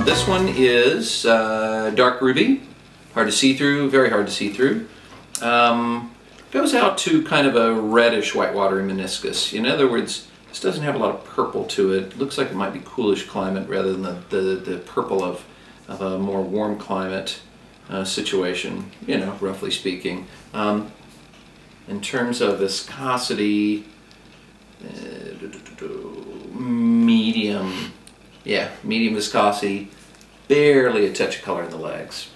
This one is dark ruby, hard to see through, very hard to see through. Goes out to kind of a reddish whitewatery meniscus. In other words, this doesn't have a lot of purple to it. Looks like it might be coolish climate rather than the purple of a more warm climate situation, you know, roughly speaking. In terms of viscosity, medium, yeah, medium viscosity, barely a touch of color in the legs.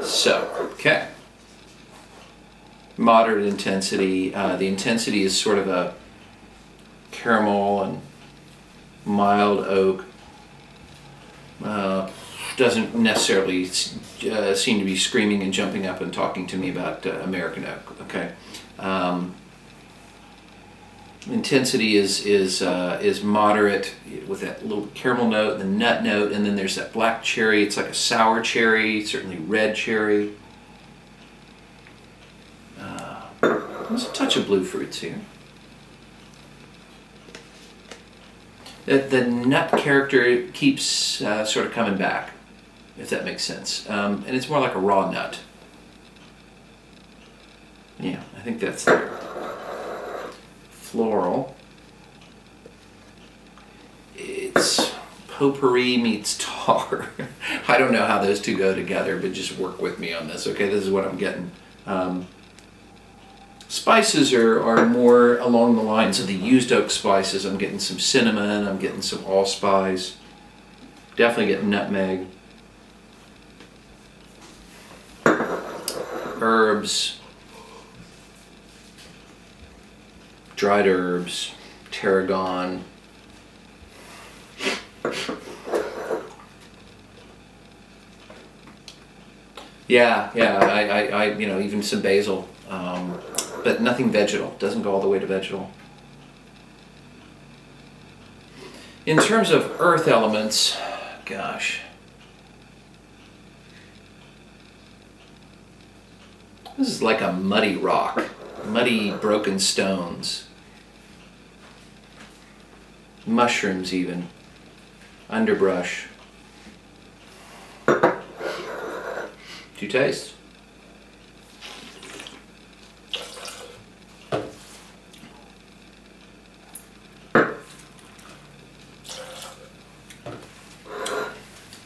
So, okay. Moderate intensity. The intensity is sort of a caramel and mild oak. Doesn't necessarily seem to be screaming and jumping up and talking to me about American oak. Okay. Intensity is moderate with that little caramel note, the nut note, and then there's that black cherry. It's like a sour cherry, certainly red cherry. There's a touch of blue fruits here. The nut character keeps sort of coming back, if that makes sense. And it's more like a raw nut. Yeah, I think that's there. Floral. It's potpourri meets tar. I don't know how those two go together, but just work with me on this, okay? This is what I'm getting. Spices are more along the lines of the used oak spices. I'm getting some cinnamon, I'm getting some allspice, definitely getting nutmeg. Herbs, dried herbs, tarragon. Yeah, I you know, even some basil. But nothing vegetal, doesn't go all the way to vegetal. In terms of earth elements, gosh. This is like a muddy rock, muddy broken stones. Mushrooms even, underbrush. Do you taste?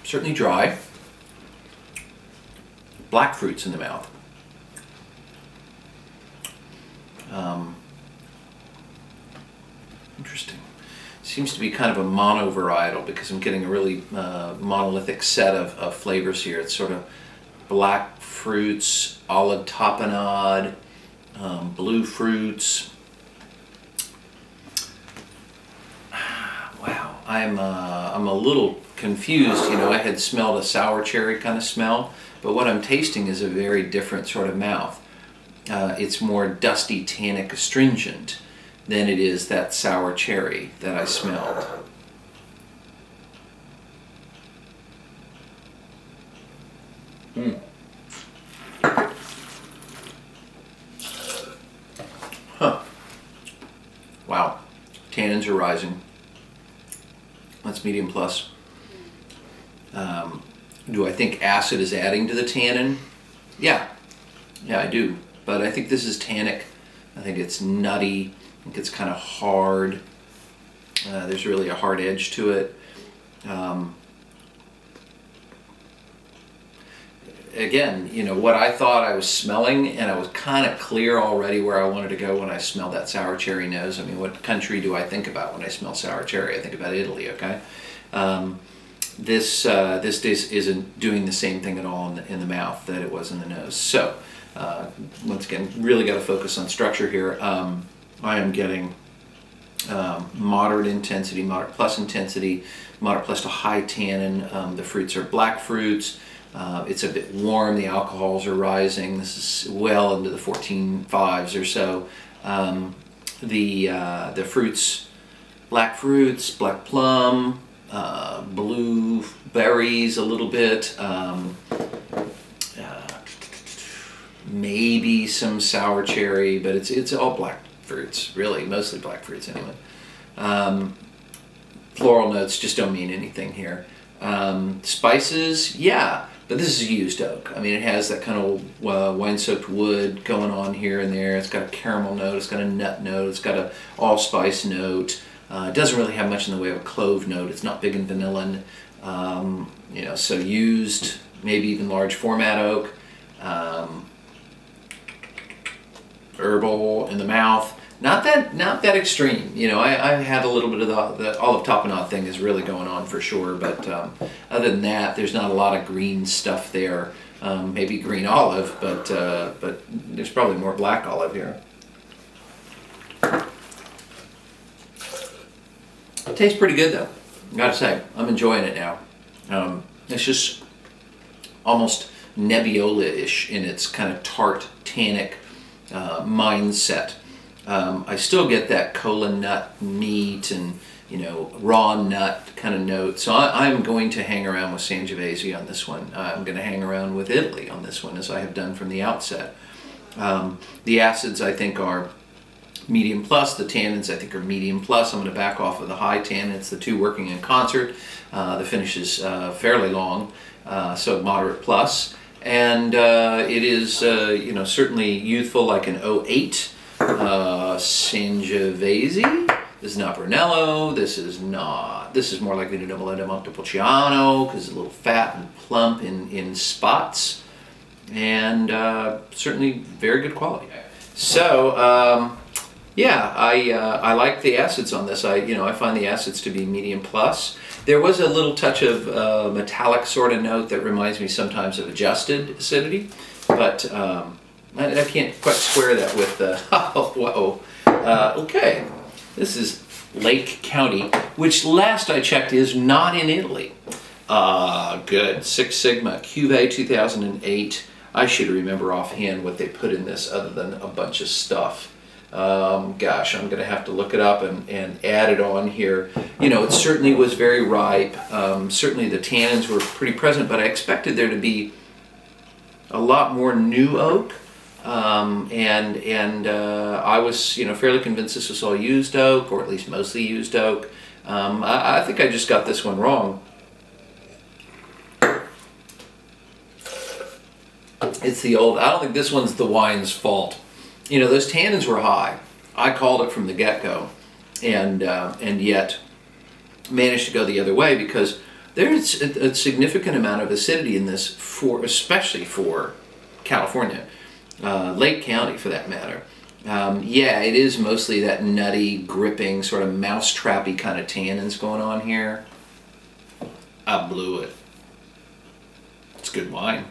Certainly dry. Black fruits in the mouth. Interesting. Seems to be kind of a mono-varietal because I'm getting a really monolithic set of flavors here. It's sort of black fruits, olive tapenade, blue fruits. Wow, I'm a little confused. You know, I had smelled a sour cherry kind of smell, but what I'm tasting is a very different sort of mouth. It's more dusty, tannic, astringent than it is that sour cherry that I smelled. Huh. Wow. Tannins are rising. That's medium plus. Do I think acid is adding to the tannin? Yeah. Yeah, I do. But I think this is tannic. I think it's nutty. I think it's kind of hard. There's really a hard edge to it. Again, you know, what I thought I was smelling, and I was kind of clear already where I wanted to go when I smelled that sour cherry nose. I mean, what country do I think about when I smell sour cherry? I think about Italy, okay? This dish isn't doing the same thing at all in the mouth that it was in the nose. So, once again, really got to focus on structure here. I am getting moderate intensity, moderate plus intensity, moderate plus to high tannin. The fruits are black fruits. It's a bit warm. The alcohols are rising. This is well into the 14.5s or so. The fruits, black fruits, black plum, blue berries a little bit. Maybe some sour cherry, but it's all black fruits, really, mostly black fruits anyway. Floral notes just don't mean anything here. Spices, yeah, but this is used oak. I mean, it has that kind of wine-soaked wood going on here and there. It's got a caramel note, it's got a nut note, it's got a allspice note. It doesn't really have much in the way of a clove note. It's not big and vanillan. You know, so used, maybe even large format oak. Herbal in the mouth. Not that extreme. You know, I had a little bit of the olive tapenade thing is really going on for sure, but other than that, there's not a lot of green stuff there. Maybe green olive, but there's probably more black olive here. It tastes pretty good though, I gotta say. I'm enjoying it now. It's just almost Nebbiolo-ish in its kind of tart, tannic mindset. I still get that cola nut meat and, you know, raw nut kind of note. So I'm going to hang around with Sangiovese on this one. I'm going to hang around with Italy on this one, as I have done from the outset. The acids, I think, are medium plus. The tannins, I think, are medium plus. I'm going to back off of the high tannins, the two working in concert. The finish is fairly long, so moderate plus. And it is, you know, certainly youthful, like an 08. Sangiovese. This is not Brunello. This is not. This is more likely to Noveletta Montepulciano because it's a little fat and plump in spots, and certainly very good quality. So yeah, I like the acids on this. I find the acids to be medium plus. There was a little touch of metallic sort of note that reminds me sometimes of adjusted acidity, but I can't quite square that with oh, whoa. Okay, this is Lake County, which last I checked is not in Italy. Good. Six Sigma, Cuvée 2008. I should remember offhand what they put in this other than a bunch of stuff. Gosh, I'm going to have to look it up and add it on here. You know, it certainly was very ripe. Certainly the tannins were pretty present, but I expected there to be a lot more new oak. I was, you know, fairly convinced this was all used oak, or at least mostly used oak. I think I just got this one wrong. It's the old, I don't think this one's the wine's fault. You know, those tannins were high. I called it from the get-go, and yet managed to go the other way because there's a significant amount of acidity in this, especially for California. Lake County for that matter. Yeah, it is mostly that nutty, gripping, sort of mousetrappy kind of tannins going on here. I blew it. It's good wine.